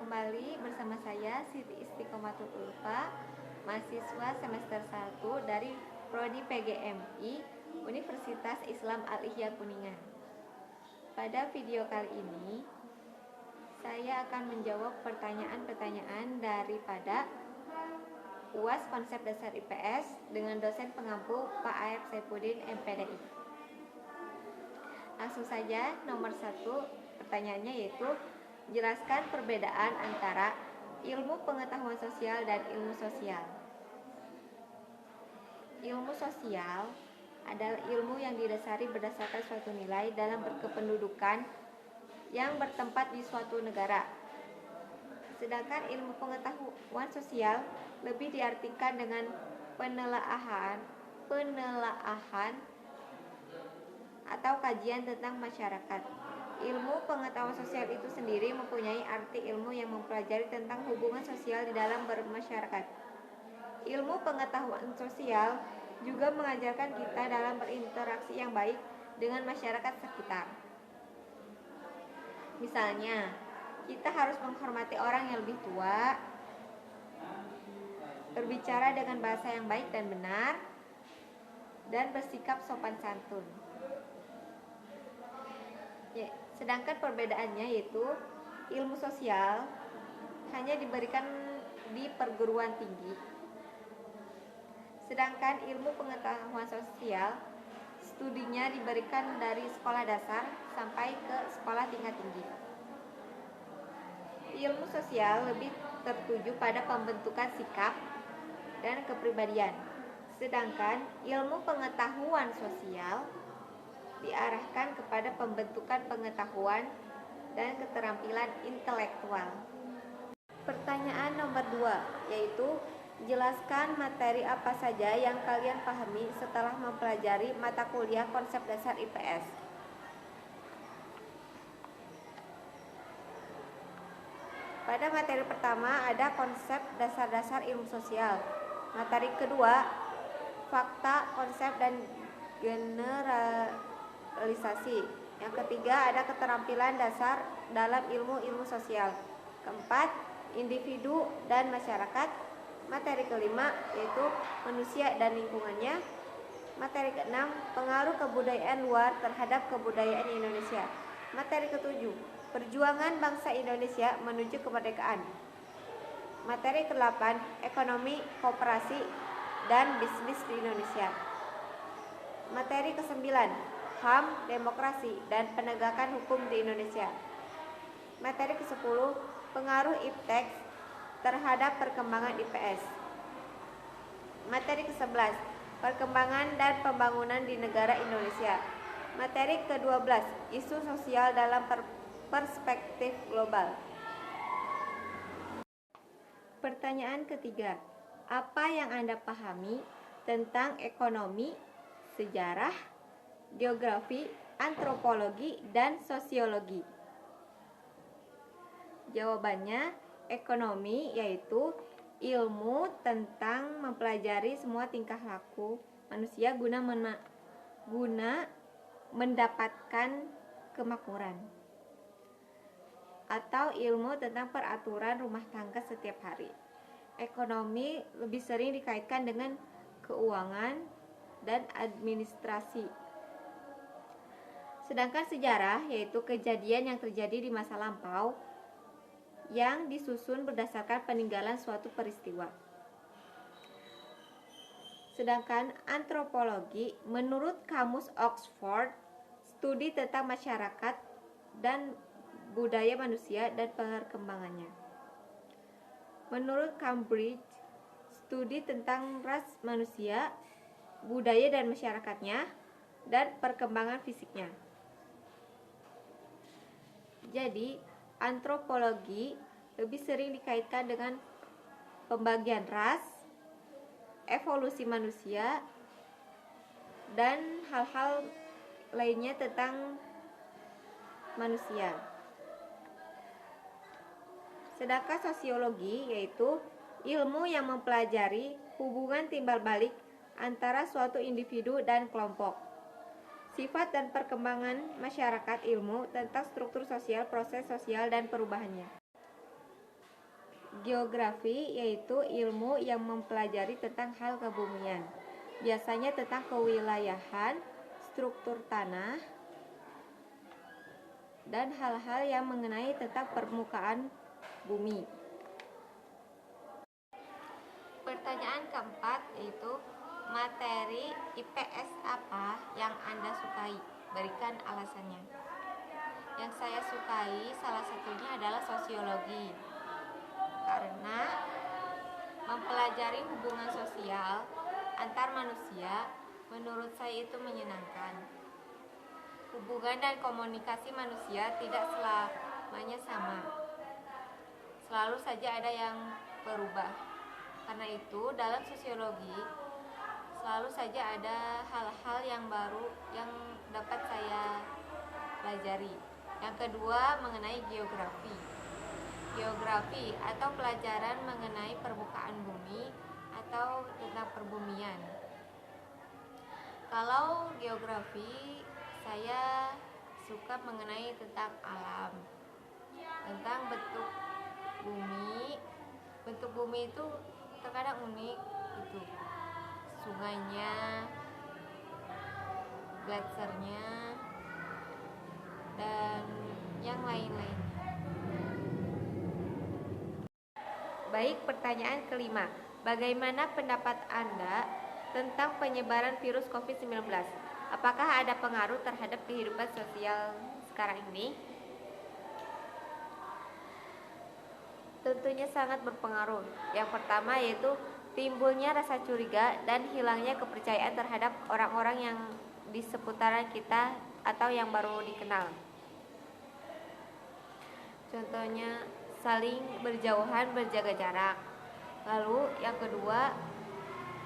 kembali bersama saya Siti Istiqomatul Ulfa, mahasiswa semester 1 dari Prodi PGMI Universitas Islam Al-Ihya Kuningan. Pada video kali ini, saya akan menjawab pertanyaan-pertanyaan daripada UAS Konsep Dasar IPS dengan dosen pengampu Pak Aep Saifuddin MPDI. Langsung saja, nomor 1 pertanyaannya yaitu jelaskan perbedaan antara ilmu pengetahuan sosial dan ilmu sosial. Ilmu sosial adalah ilmu yang didasari berdasarkan suatu nilai dalam berkependudukan yang bertempat di suatu negara. Sedangkan ilmu pengetahuan sosial lebih diartikan dengan penelaahan atau kajian tentang masyarakat. Ilmu pengetahuan sosial itu sendiri mempunyai arti ilmu yang mempelajari tentang hubungan sosial di dalam bermasyarakat. Ilmu pengetahuan sosial juga mengajarkan kita dalam berinteraksi yang baik dengan masyarakat sekitar. Misalnya, kita harus menghormati orang yang lebih tua, berbicara dengan bahasa yang baik dan benar, dan bersikap sopan santun. Sedangkan perbedaannya yaitu ilmu sosial hanya diberikan di perguruan tinggi, sedangkan ilmu pengetahuan sosial studinya diberikan dari sekolah dasar sampai ke sekolah tingkat tinggi. Ilmu sosial lebih tertuju pada pembentukan sikap dan kepribadian, sedangkan ilmu pengetahuan sosial diarahkan kepada pembentukan pengetahuan dan keterampilan intelektual. Pertanyaan nomor 2 yaitu jelaskan materi apa saja yang kalian pahami setelah mempelajari mata kuliah konsep dasar IPS. Pada materi pertama ada konsep dasar-dasar ilmu sosial. Materi kedua fakta, konsep, dan generalisasi. Yang ketiga ada keterampilan dasar dalam ilmu sosial. Keempat, individu dan masyarakat. Materi kelima yaitu manusia dan lingkungannya. Materi keenam, pengaruh kebudayaan luar terhadap kebudayaan Indonesia. Materi ketujuh, perjuangan bangsa Indonesia menuju kemerdekaan. Materi ke-8, ekonomi, koperasi, dan bisnis di Indonesia. Materi ke-9, HAM, demokrasi, dan penegakan hukum di Indonesia. Materi ke-10, pengaruh IPTEK terhadap perkembangan IPS. Materi ke-11, perkembangan dan pembangunan di negara Indonesia. Materi ke-12, isu sosial dalam perspektif global. Pertanyaan ketiga, apa yang Anda pahami tentang ekonomi, sejarah, geografi, antropologi, dan sosiologi? Jawabannya, ekonomi yaitu ilmu tentang mempelajari semua tingkah laku manusia guna mendapatkan kemakmuran, atau ilmu tentang peraturan rumah tangga setiap hari. Ekonomi lebih sering dikaitkan dengan keuangan dan administrasi. Sedangkan sejarah yaitu kejadian yang terjadi di masa lampau yang disusun berdasarkan peninggalan suatu peristiwa. Sedangkan antropologi menurut Kamus Oxford, studi tentang masyarakat dan budaya manusia dan perkembangannya. Menurut Cambridge, studi tentang ras manusia, budaya dan masyarakatnya, dan perkembangan fisiknya. Jadi, antropologi lebih sering dikaitkan dengan pembagian ras, evolusi manusia, dan hal-hal lainnya tentang manusia. Sedangkan sosiologi yaitu ilmu yang mempelajari hubungan timbal balik antara suatu individu dan kelompok. Sifat dan perkembangan masyarakat, ilmu tentang struktur sosial, proses sosial, dan perubahannya. Geografi yaitu ilmu yang mempelajari tentang hal kebumian, biasanya tentang kewilayahan, struktur tanah, dan hal-hal yang mengenai tentang permukaan bumi. Pertanyaan keempat yaitu materi IPS apa yang Anda sukai? Berikan alasannya. Yang saya sukai salah satunya adalah sosiologi, karena mempelajari hubungan sosial antar manusia menurut saya itu menyenangkan. Hubungan dan komunikasi manusia tidak selamanya sama, selalu saja ada yang berubah. Karena itu dalam sosiologi selalu saja ada hal-hal yang baru yang dapat saya pelajari. Yang kedua mengenai geografi. Geografi atau pelajaran mengenai permukaan bumi atau tentang perbumian. Kalau geografi saya suka mengenai tentang alam, tentang bentuk bumi. Bentuk bumi itu terkadang unik, itu sungainya, gletsernya, dan yang lain-lainnya. Baik, pertanyaan kelima. Bagaimana pendapat Anda tentang penyebaran virus COVID-19? Apakah ada pengaruh terhadap kehidupan sosial sekarang ini? Tentunya sangat berpengaruh. Yang pertama yaitu timbulnya rasa curiga dan hilangnya kepercayaan terhadap orang-orang yang di seputaran kita atau yang baru dikenal. Contohnya saling berjauhan, berjaga jarak. Lalu yang kedua,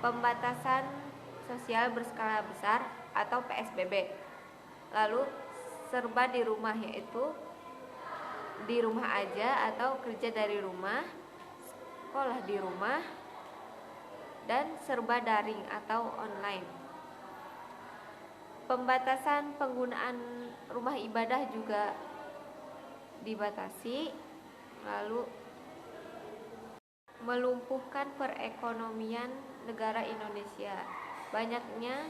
pembatasan sosial berskala besar atau PSBB. Lalu serba di rumah, yaitu di rumah aja atau kerja dari rumah, sekolah di rumah, dan serba daring atau online. Pembatasan penggunaan rumah ibadah juga dibatasi, lalu melumpuhkan perekonomian negara Indonesia. Banyaknya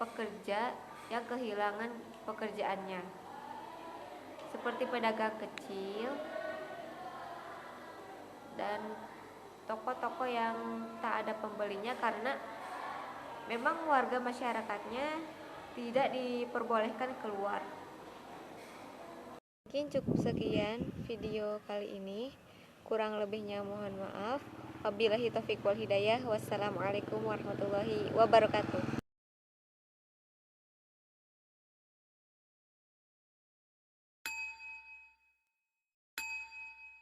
pekerja yang kehilangan pekerjaannya, seperti pedagang kecil dan toko-toko yang tak ada pembelinya karena memang warga masyarakatnya tidak diperbolehkan keluar. Mungkin cukup sekian video kali ini. Kurang lebihnya mohon maaf. Wabillahi taufiq wal hidayah. Wassalamualaikum warahmatullahi wabarakatuh.